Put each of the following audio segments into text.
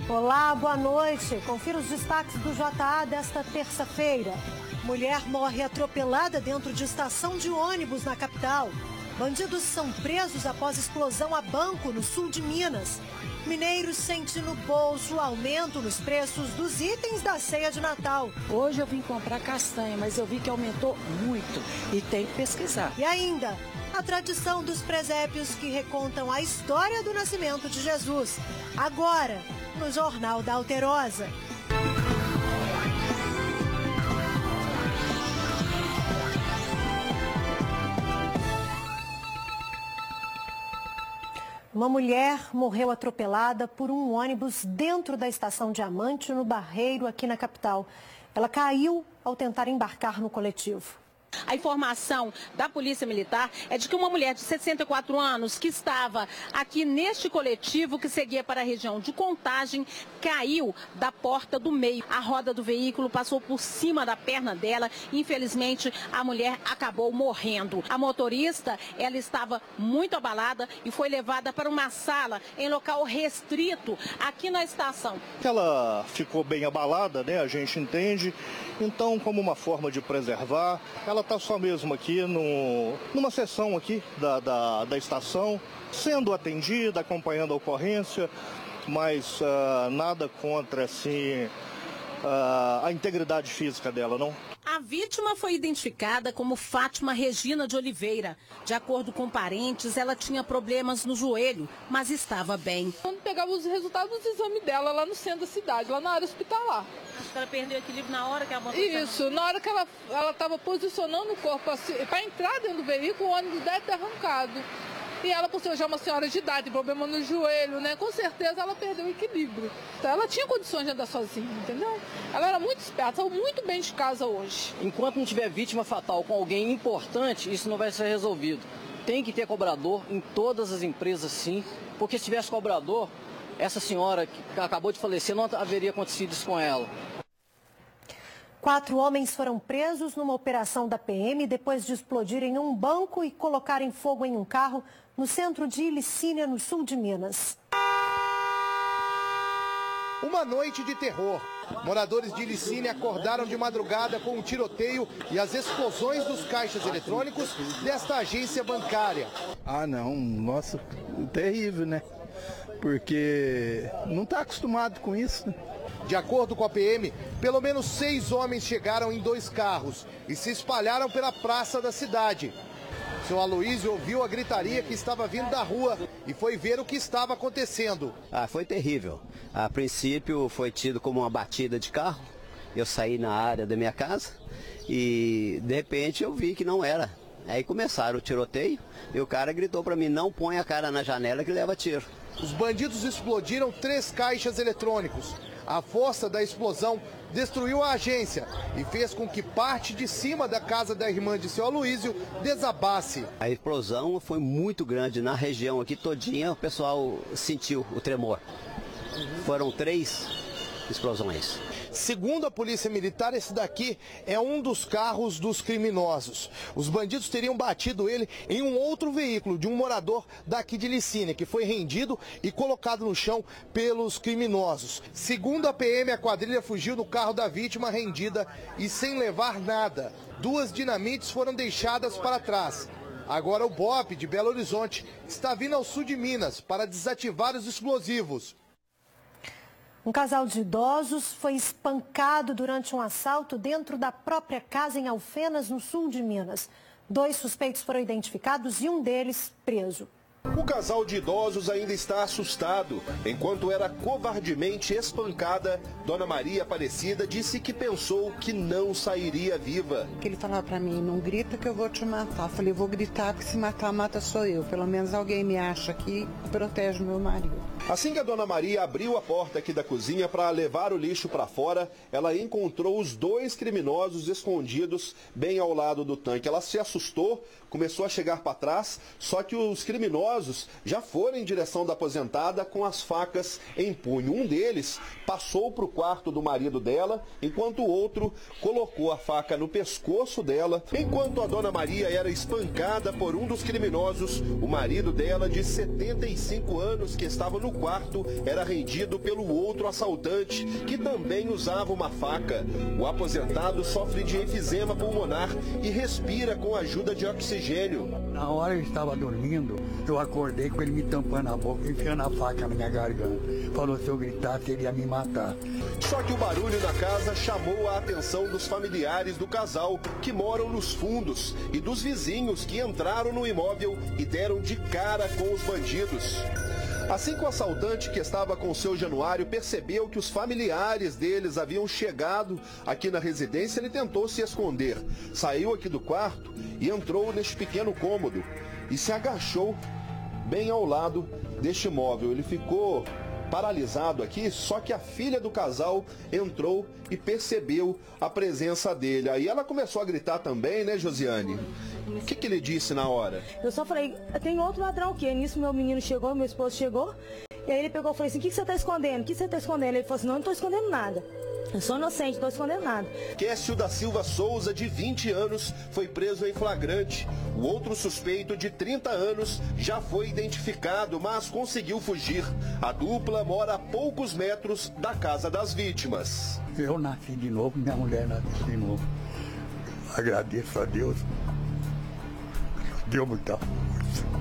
Olá, boa noite. Confira os destaques do JA desta terça-feira. Mulher morre atropelada dentro de estação de ônibus na capital. Bandidos são presos após explosão a banco no sul de Minas. Mineiros sentem no bolso aumento nos preços dos itens da ceia de Natal. Hoje eu vim comprar castanha, mas eu vi que aumentou muito e tem que pesquisar. E ainda, a tradição dos presépios que recontam a história do nascimento de Jesus. Agora, no Jornal da Alterosa. Uma mulher morreu atropelada por um ônibus dentro da estação Diamante, no Barreiro, aqui na capital. Ela caiu ao tentar embarcar no coletivo. A informação da Polícia Militar é de que uma mulher de 64 anos que estava aqui neste coletivo que seguia para a região de Contagem caiu da porta do meio. A roda do veículo passou por cima da perna dela e, infelizmente, a mulher acabou morrendo. A motorista, ela estava muito abalada e foi levada para uma sala em local restrito aqui na estação. Ela ficou bem abalada, né? A gente entende. Então, como uma forma de preservar, ela está só mesmo aqui numa seção aqui da estação, sendo atendida, acompanhando a ocorrência, mas nada contra, assim, a integridade física dela, não. A vítima foi identificada como Fátima Regina de Oliveira. De acordo com parentes, ela tinha problemas no joelho, mas estava bem. Quando pegava os resultados do exame dela lá no centro da cidade, lá na área hospitalar. Acho que ela perdeu o equilíbrio na hora que ela botou. Isso, na hora que ela estava posicionando o corpo para entrar dentro do veículo, o ônibus deve ter arrancado. E ela, por ser já uma senhora de idade, tem problema no joelho, né? Com certeza ela perdeu o equilíbrio. Então, ela tinha condições de andar sozinha, entendeu? Ela era muito esperta, saiu muito bem de casa hoje. Enquanto não tiver vítima fatal com alguém importante, isso não vai ser resolvido. Tem que ter cobrador em todas as empresas, sim, porque se tivesse cobrador, essa senhora que acabou de falecer, não haveria acontecido isso com ela. 4 homens foram presos numa operação da PM depois de explodirem um banco e colocarem fogo em um carro no centro de Ilicínia, no sul de Minas. Uma noite de terror. Moradores de Ilicínia acordaram de madrugada com um tiroteio e as explosões dos caixas eletrônicos desta agência bancária. Ah, não. Nossa, terrível, né? Porque não está acostumado com isso, né? De acordo com a PM, pelo menos 6 homens chegaram em 2 carros e se espalharam pela praça da cidade. Seu Aloísio ouviu a gritaria que estava vindo da rua e foi ver o que estava acontecendo. Foi terrível. A princípio foi tido como uma batida de carro. Eu saí na área da minha casa e de repente eu vi que não era. Aí começaram o tiroteio e o cara gritou para mim: não põe a cara na janela que leva tiro. Os bandidos explodiram 3 caixas eletrônicos. A força da explosão destruiu a agência e fez com que parte de cima da casa da irmã de seu Aloísio desabasse. A explosão foi muito grande na região aqui todinha, o pessoal sentiu o tremor. Foram 3 explosões. Segundo a Polícia Militar, esse daqui é um dos carros dos criminosos. Os bandidos teriam batido ele em um outro veículo de um morador daqui de Ilicínia, que foi rendido e colocado no chão pelos criminosos. Segundo a PM, a quadrilha fugiu do carro da vítima rendida e sem levar nada. 2 dinamites foram deixadas para trás. Agora o BOPE de Belo Horizonte está vindo ao sul de Minas para desativar os explosivos. Um casal de idosos foi espancado durante um assalto dentro da própria casa em Alfenas, no sul de Minas. 2 suspeitos foram identificados e um deles preso. O casal de idosos ainda está assustado. Enquanto era covardemente espancada, Dona Maria Aparecida disse que pensou que não sairia viva. Ele falava para mim: não grita que eu vou te matar. Eu falei: vou gritar, porque se matar, mata sou eu. Pelo menos alguém me acha aqui e protege meu marido. Assim que a Dona Maria abriu a porta aqui da cozinha para levar o lixo para fora, ela encontrou os 2 criminosos escondidos bem ao lado do tanque. Ela se assustou, começou a chegar para trás, só que os criminosos criminosos já foram em direção da aposentada com as facas em punho. Um deles passou para o quarto do marido dela, enquanto o outro colocou a faca no pescoço dela. Enquanto a dona Maria era espancada por um dos criminosos, o marido dela, de 75 anos, que estava no quarto, era rendido pelo outro assaltante, que também usava uma faca. O aposentado sofre de enfisema pulmonar e respira com a ajuda de oxigênio. Na hora eu estava dormindo, eu acordei com ele me tampando a boca, enfiando a faca na minha garganta. Falou, se eu gritasse, ele ia me matar. Só que o barulho na casa chamou a atenção dos familiares do casal, que moram nos fundos, e dos vizinhos que entraram no imóvel e deram de cara com os bandidos. Assim que o assaltante, que estava com seu Januário, percebeu que os familiares deles haviam chegado aqui na residência, ele tentou se esconder. Saiu aqui do quarto e entrou neste pequeno cômodo e se agachou bem ao lado deste móvel. Ele ficou paralisado aqui, só que a filha do casal entrou e percebeu a presença dele. Aí ela começou a gritar também, né, Josiane? O que ele disse na hora? Eu só falei, tem outro ladrão aqui. Nisso meu menino chegou, meu esposo chegou. E aí ele pegou e falou assim, o que você está escondendo? O que você está escondendo? Ele falou assim, não estou escondendo nada. Eu sou inocente, não estou escondendo nada. Kécio da Silva Souza, de 20 anos, foi preso em flagrante. O outro suspeito, de 30 anos, já foi identificado, mas conseguiu fugir. A dupla mora a poucos metros da casa das vítimas. Eu nasci de novo, minha mulher nasceu de novo. Agradeço a Deus. Deu muita força.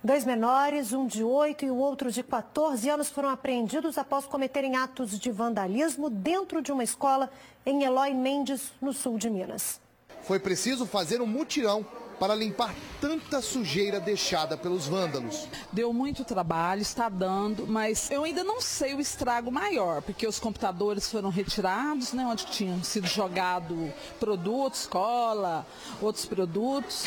2 menores, um de 8 e o outro de 14 anos, foram apreendidos após cometerem atos de vandalismo dentro de uma escola em Eloy Mendes, no sul de Minas. Foi preciso fazer um mutirão para limpar tanta sujeira deixada pelos vândalos. Deu muito trabalho, está dando, mas eu ainda não sei o estrago maior, porque os computadores foram retirados, né, onde tinham sido jogado produtos, cola, outros produtos.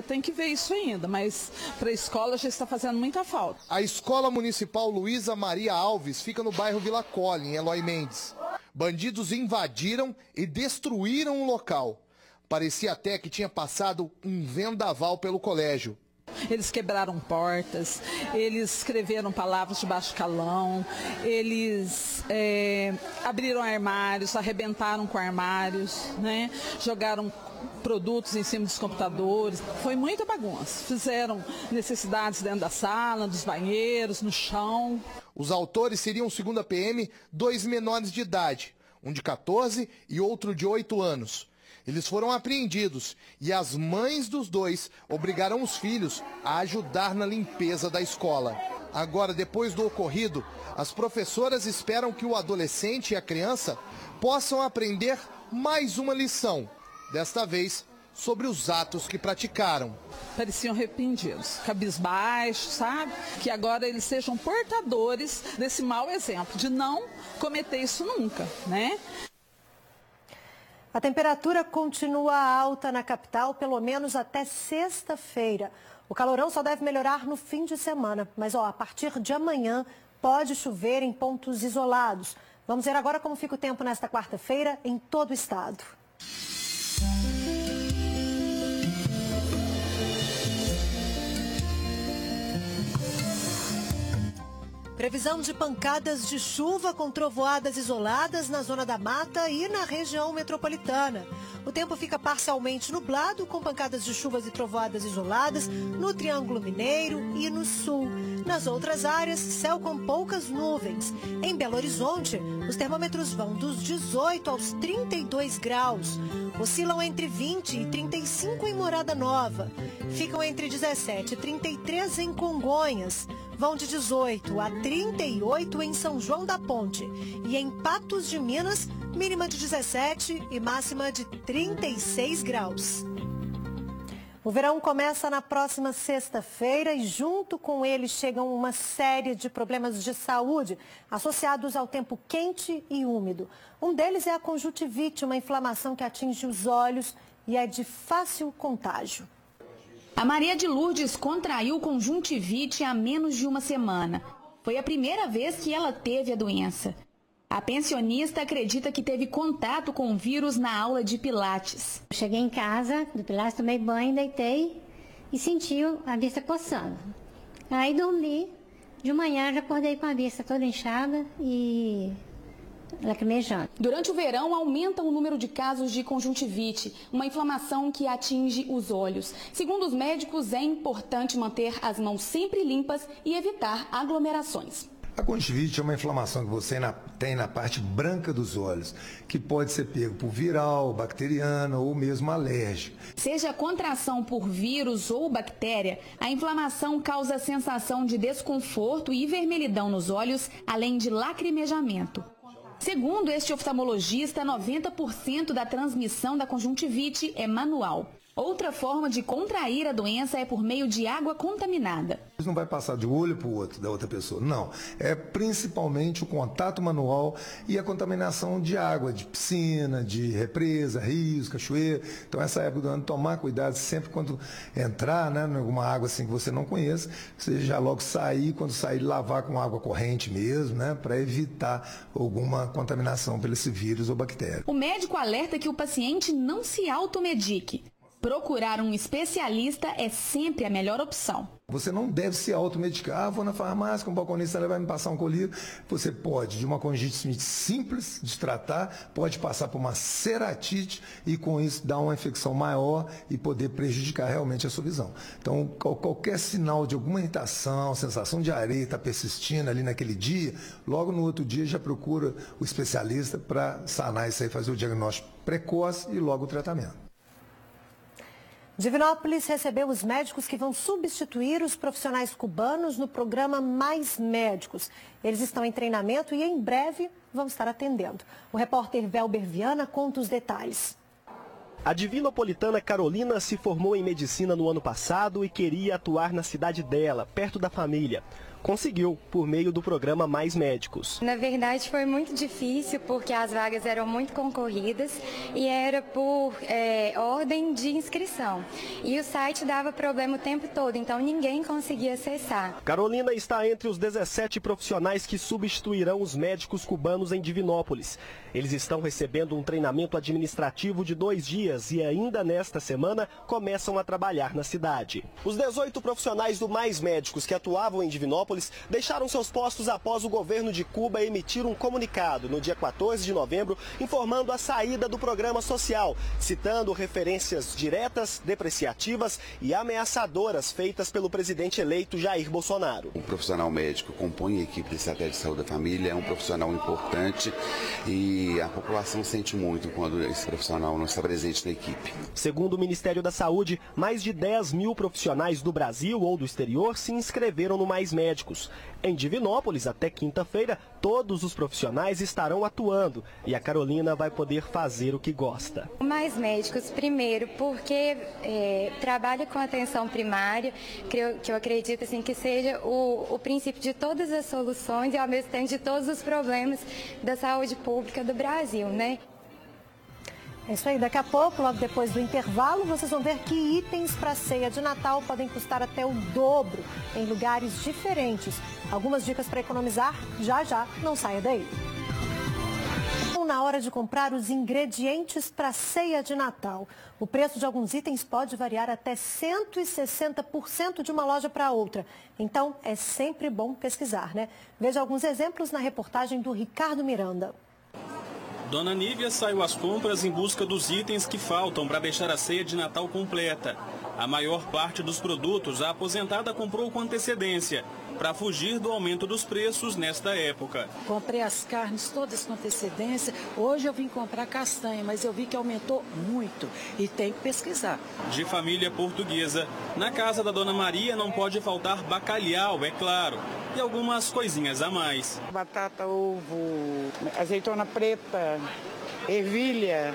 Tem que ver isso ainda, mas para a escola já está fazendo muita falta. A Escola Municipal Luísa Maria Alves fica no bairro Vila Cole, em Eloy Mendes. Bandidos invadiram e destruíram o local. Parecia até que tinha passado um vendaval pelo colégio. Eles quebraram portas, eles escreveram palavras de baixo calão, eles abriram armários, arrebentaram com armários, né? Jogaram produtos em cima dos computadores. Foi muita bagunça. Fizeram necessidades dentro da sala, dos banheiros, no chão. Os autores seriam, segundo a PM, 2 menores de idade, um de 14 e outro de 8 anos. Eles foram apreendidos e as mães dos dois obrigaram os filhos a ajudar na limpeza da escola. Agora, depois do ocorrido, as professoras esperam que o adolescente e a criança possam aprender mais uma lição, desta vez sobre os atos que praticaram. Pareciam arrependidos, cabisbaixos, sabe? Que agora eles sejam portadores desse mau exemplo, de não cometer isso nunca, né? A temperatura continua alta na capital, pelo menos até sexta-feira. O calorão só deve melhorar no fim de semana, mas a partir de amanhã pode chover em pontos isolados. Vamos ver agora como fica o tempo nesta quarta-feira em todo o estado. Previsão de pancadas de chuva com trovoadas isoladas na zona da mata e na região metropolitana. O tempo fica parcialmente nublado, com pancadas de chuvas e trovoadas isoladas no Triângulo Mineiro e no sul. Nas outras áreas, céu com poucas nuvens. Em Belo Horizonte, os termômetros vão dos 18 aos 32 graus. Oscilam entre 20 e 35 em Morada Nova. Ficam entre 17 e 33 em Congonhas. Vão de 18 a 38 em São João da Ponte. E em Patos de Minas, mínima de 17 e máxima de 36 graus. O verão começa na próxima sexta-feira e junto com ele chegam uma série de problemas de saúde associados ao tempo quente e úmido. Um deles é a conjuntivite, uma inflamação que atinge os olhos e é de fácil contágio. A Maria de Lourdes contraiu conjuntivite há menos de uma semana. Foi a primeira vez que ela teve a doença. A pensionista acredita que teve contato com o vírus na aula de pilates. Cheguei em casa do pilates, tomei banho, deitei e senti a vista coçando. Aí dormi, de manhã já acordei com a vista toda inchada e lacrimejando. Durante o verão, aumenta o número de casos de conjuntivite, uma inflamação que atinge os olhos. Segundo os médicos, é importante manter as mãos sempre limpas e evitar aglomerações. A conjuntivite é uma inflamação que você tem na parte branca dos olhos, que pode ser pego por viral, bacteriana ou mesmo alérgica. Seja contração por vírus ou bactéria, a inflamação causa sensação de desconforto e vermelhidão nos olhos, além de lacrimejamento. Segundo este oftalmologista, 90% da transmissão da conjuntivite é manual. Outra forma de contrair a doença é por meio de água contaminada. Não vai passar de um olho para o outro da outra pessoa, não. É principalmente o contato manual e a contaminação de água, de piscina, de represa, rios, cachoeira. Então, essa época do ano, tomar cuidado sempre quando entrar, né, em alguma água assim que você não conheça, você já logo sair, quando sair, lavar com água corrente mesmo, né, para evitar alguma contaminação por esse vírus ou bactéria. O médico alerta que o paciente não se automedique. Procurar um especialista é sempre a melhor opção. Você não deve se automedicar. Vou na farmácia com um balconista, ela vai me passar um colírio. Você pode, de uma conjuntivite simples de tratar, pode passar por uma ceratite e com isso dar uma infecção maior e poder prejudicar realmente a sua visão. Então, qualquer sinal de alguma irritação, sensação de areia está persistindo ali naquele dia, logo no outro dia já procura o especialista para sanar isso aí, fazer o diagnóstico precoce e logo o tratamento. Divinópolis recebeu os médicos que vão substituir os profissionais cubanos no programa Mais Médicos. Eles estão em treinamento e em breve vão estar atendendo. O repórter Velber Viana conta os detalhes. A divinopolitana Carolina se formou em medicina no ano passado e queria atuar na cidade dela, perto da família. Conseguiu, por meio do programa Mais Médicos. Na verdade, foi muito difícil porque as vagas eram muito concorridas e era por ordem de inscrição. E o site dava problema o tempo todo, então ninguém conseguia acessar. Carolina está entre os 17 profissionais que substituirão os médicos cubanos em Divinópolis. Eles estão recebendo um treinamento administrativo de 2 dias e ainda nesta semana começam a trabalhar na cidade. Os 18 profissionais do Mais Médicos que atuavam em Divinópolis deixaram seus postos após o governo de Cuba emitir um comunicado no dia 14 de novembro informando a saída do programa social, citando referências diretas, depreciativas e ameaçadoras feitas pelo presidente eleito Jair Bolsonaro. Um profissional médico compõe a equipe de estratégia de saúde da família, é um profissional importante e a população sente muito quando esse profissional não está presente na equipe. Segundo o Ministério da Saúde, mais de 10 mil profissionais do Brasil ou do exterior se inscreveram no Mais Médicos. Em Divinópolis, até quinta-feira, todos os profissionais estarão atuando e a Carolina vai poder fazer o que gosta. Mais Médicos, primeiro, porque trabalha com atenção primária, que eu acredito assim, que seja o princípio de todas as soluções e ao mesmo tempo de todos os problemas da saúde pública do Brasil, né? É isso aí, daqui a pouco, logo depois do intervalo, vocês vão ver que itens para a ceia de Natal podem custar até o dobro em lugares diferentes. Algumas dicas para economizar, já, não saia daí. Na hora de comprar os ingredientes para a ceia de Natal. O preço de alguns itens pode variar até 160% de uma loja para outra. Então, é sempre bom pesquisar, né? Veja alguns exemplos na reportagem do Ricardo Miranda. Dona Nívia saiu às compras em busca dos itens que faltam para deixar a ceia de Natal completa. A maior parte dos produtos a aposentada comprou com antecedência, para fugir do aumento dos preços nesta época. Comprei as carnes todas com antecedência. Hoje eu vim comprar castanha, mas eu vi que aumentou muito e tem que pesquisar. De família portuguesa, na casa da Dona Maria não pode faltar bacalhau, é claro, e algumas coisinhas a mais. Batata, ovo, azeitona preta, ervilha,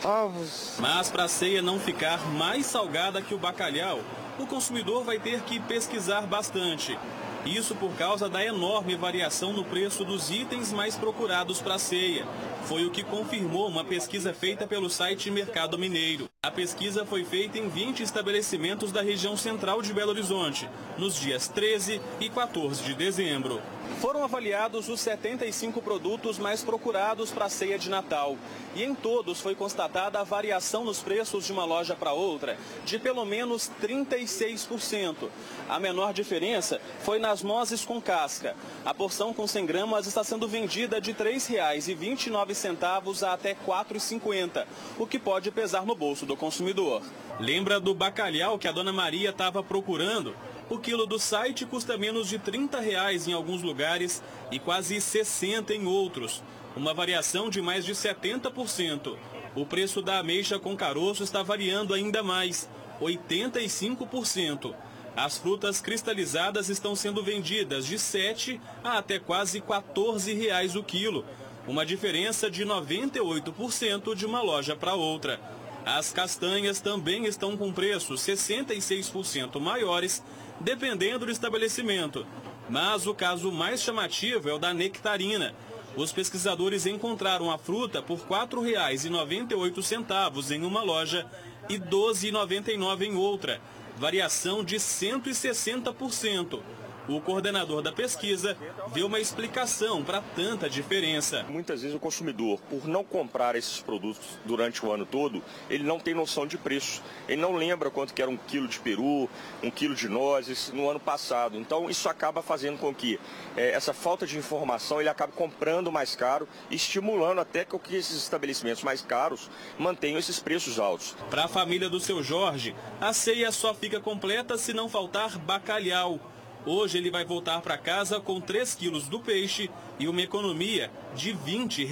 ovos. Mas para a ceia não ficar mais salgada que o bacalhau, o consumidor vai ter que pesquisar bastante. Isso por causa da enorme variação no preço dos itens mais procurados para a ceia. Foi o que confirmou uma pesquisa feita pelo site Mercado Mineiro. A pesquisa foi feita em 20 estabelecimentos da região central de Belo Horizonte, nos dias 13 e 14 de dezembro. Foram avaliados os 75 produtos mais procurados para a ceia de Natal. E em todos foi constatada a variação nos preços de uma loja para outra de pelo menos 36%. A menor diferença foi nas nozes com casca. A porção com 100 gramas está sendo vendida de R$ 3,29 a até R$ 4,50, o que pode pesar no bolso do consumidor. Lembra do bacalhau que a dona Maria estava procurando? O quilo do site custa menos de R$ 30 em alguns lugares e quase R$ 60 em outros. Uma variação de mais de 70%. O preço da ameixa com caroço está variando ainda mais, 85%. As frutas cristalizadas estão sendo vendidas de R$ 7 a até quase R$ 14 o quilo. Uma diferença de 98% de uma loja para outra. As castanhas também estão com preços 66% maiores, dependendo do estabelecimento. Mas o caso mais chamativo é o da nectarina. Os pesquisadores encontraram a fruta por R$ 4,98 em uma loja e R$ 12,99 em outra, variação de 160%. O coordenador da pesquisa vê uma explicação para tanta diferença. Muitas vezes o consumidor, por não comprar esses produtos durante o ano todo, ele não tem noção de preço. Ele não lembra quanto que era 1 quilo de peru, 1 quilo de nozes no ano passado. Então isso acaba fazendo com que essa falta de informação ele acabe comprando mais caro, estimulando até que esses estabelecimentos mais caros mantenham esses preços altos. Para a família do seu Jorge, a ceia só fica completa se não faltar bacalhau. Hoje ele vai voltar para casa com 3 quilos do peixe e uma economia de R$ 20.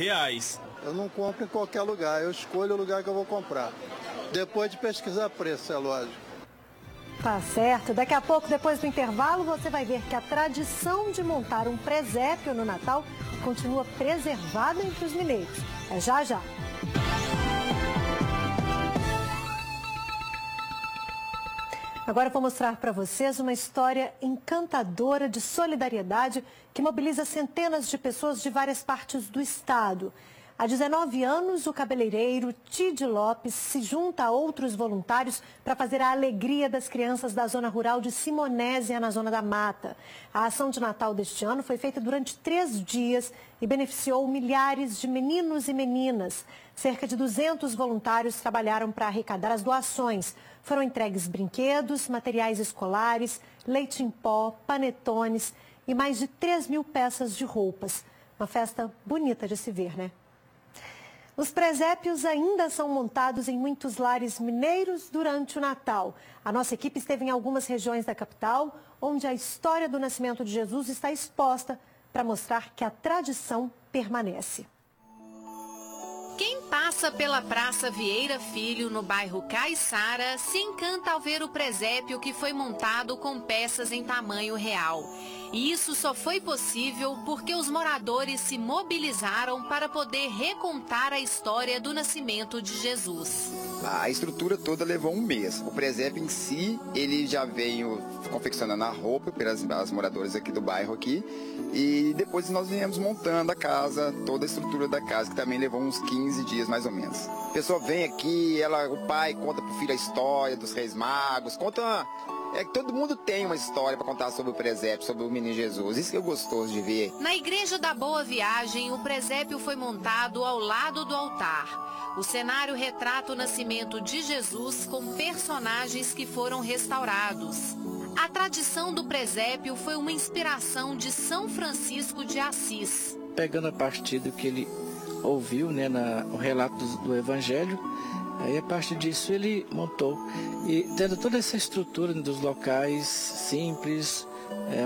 Eu não compro em qualquer lugar, eu escolho o lugar que eu vou comprar. Depois de pesquisar preço, é lógico. Tá certo. Daqui a pouco, depois do intervalo, você vai ver que a tradição de montar um presépio no Natal continua preservada entre os mineiros. É já já. Agora eu vou mostrar para vocês uma história encantadora de solidariedade que mobiliza centenas de pessoas de várias partes do estado. Há 19 anos, o cabeleireiro Tid Lopes se junta a outros voluntários para fazer a alegria das crianças da zona rural de Simonésia, na Zona da Mata. A ação de Natal deste ano foi feita durante 3 dias e beneficiou milhares de meninos e meninas. Cerca de 200 voluntários trabalharam para arrecadar as doações. Foram entregues brinquedos, materiais escolares, leite em pó, panetones e mais de 3.000 peças de roupas. Uma festa bonita de se ver, né? Os presépios ainda são montados em muitos lares mineiros durante o Natal. A nossa equipe esteve em algumas regiões da capital, onde a história do nascimento de Jesus está exposta para mostrar que a tradição permanece. Quem passa pela Praça Vieira Filho, no bairro Caiçara, se encanta ao ver o presépio que foi montado com peças em tamanho real. E isso só foi possível porque os moradores se mobilizaram para poder recontar a história do nascimento de Jesus. A estrutura toda levou um mês. O presépio em si, ele já veio confeccionando a roupa pelas moradoras aqui do bairro aqui. E depois nós viemos montando a casa, toda a estrutura da casa, que também levou uns 15 dias mais ou menos. A pessoa vem aqui, o pai conta pro filho a história dos Reis Magos, conta... todo mundo tem uma história para contar sobre o presépio, sobre o menino Jesus. Isso que é gostoso de ver. Na Igreja da Boa Viagem, o presépio foi montado ao lado do altar. O cenário retrata o nascimento de Jesus com personagens que foram restaurados. A tradição do presépio foi uma inspiração de São Francisco de Assis. Pegando a partir do que ele ouviu, né, no relato do Evangelho, aí a partir disso ele montou. E tendo toda essa estrutura dos locais simples,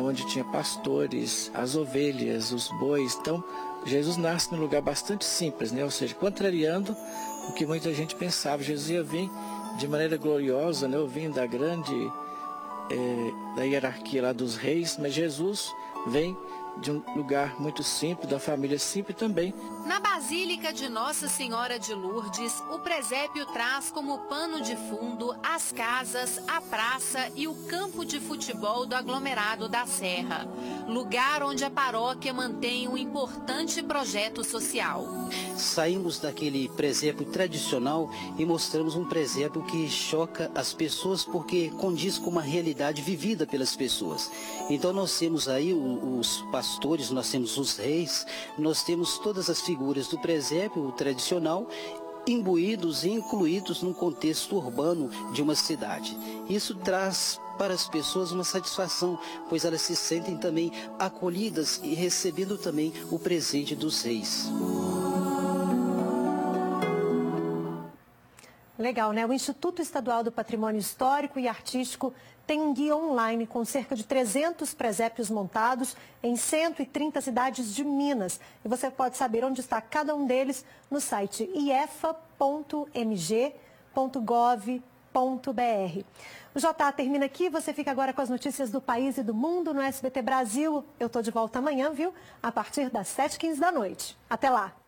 onde tinha pastores, as ovelhas, os bois. Então, Jesus nasce num lugar bastante simples, né? Ou seja, contrariando o que muita gente pensava. Jesus ia vir de maneira gloriosa, né? Vindo da grande da hierarquia lá dos reis, mas Jesus vem de um lugar muito simples, da família simples também. Na Basílica de Nossa Senhora de Lourdes, o presépio traz como pano de fundo as casas, a praça e o campo de futebol do aglomerado da Serra, lugar onde a paróquia mantém um importante projeto social. Saímos daquele presépio tradicional e mostramos um presépio que choca as pessoas porque condiz com uma realidade vivida pelas pessoas. Então nós temos aí os pastores, nós temos os reis, nós temos todas as figuras do presépio tradicional imbuídos e incluídos num contexto urbano de uma cidade. Isso traz para as pessoas uma satisfação, pois elas se sentem também acolhidas e recebendo também o presente dos reis. Legal, né? O Instituto Estadual do Patrimônio Histórico e Artístico tem um guia online com cerca de 300 presépios montados em 130 cidades de Minas. E você pode saber onde está cada um deles no site iefa.mg.gov.br. O JA termina aqui, você fica agora com as notícias do país e do mundo no SBT Brasil. Eu estou de volta amanhã, viu? A partir das 7h15 da noite. Até lá!